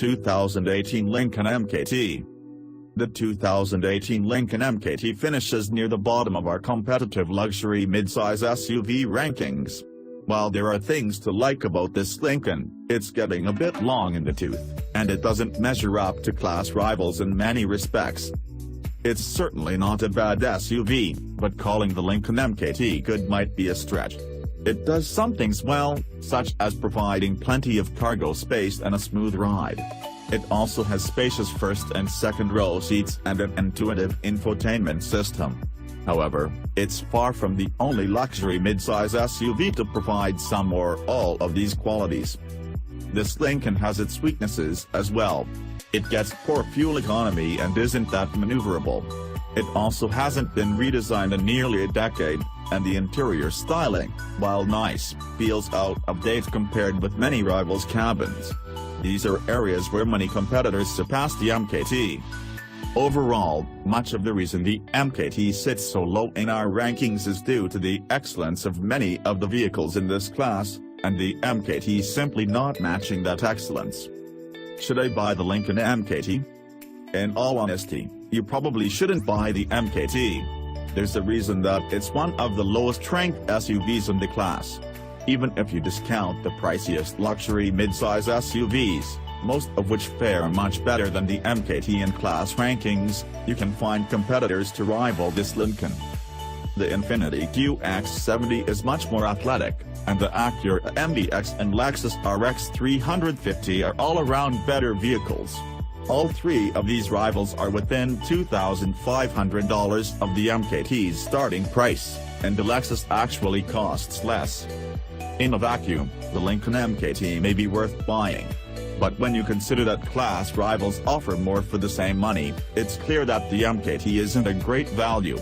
2018 Lincoln MKT. The 2018 Lincoln MKT finishes near the bottom of our competitive luxury midsize SUV rankings. While there are things to like about this Lincoln, it's getting a bit long in the tooth, and it doesn't measure up to class rivals in many respects. It's certainly not a bad SUV, but calling the Lincoln MKT good might be a stretch. It does some things well, such as providing plenty of cargo space and a smooth ride. It also has spacious first and second row seats and an intuitive infotainment system. However, it's far from the only luxury midsize SUV to provide some or all of these qualities. This Lincoln has its weaknesses as well. It gets poor fuel economy and isn't that maneuverable. It also hasn't been redesigned in nearly a decade, and the interior styling, while nice, feels out of date compared with many rivals' cabins. These are areas where many competitors surpass the MKT. Overall, much of the reason the MKT sits so low in our rankings is due to the excellence of many of the vehicles in this class, and the MKT simply not matching that excellence. Should I buy the Lincoln MKT? In all honesty, you probably shouldn't buy the MKT. There's a reason that it's one of the lowest ranked SUVs in the class. Even if you discount the priciest luxury midsize SUVs, most of which fare much better than the MKT in class rankings, you can find competitors to rival this Lincoln. The Infiniti QX70 is much more athletic, and the Acura MDX and Lexus RX 350 are all-around better vehicles. All three of these rivals are within $2,500 of the MKT's starting price, and the Lexus actually costs less. In a vacuum, the Lincoln MKT may be worth buying. But when you consider that class rivals offer more for the same money, it's clear that the MKT isn't a great value.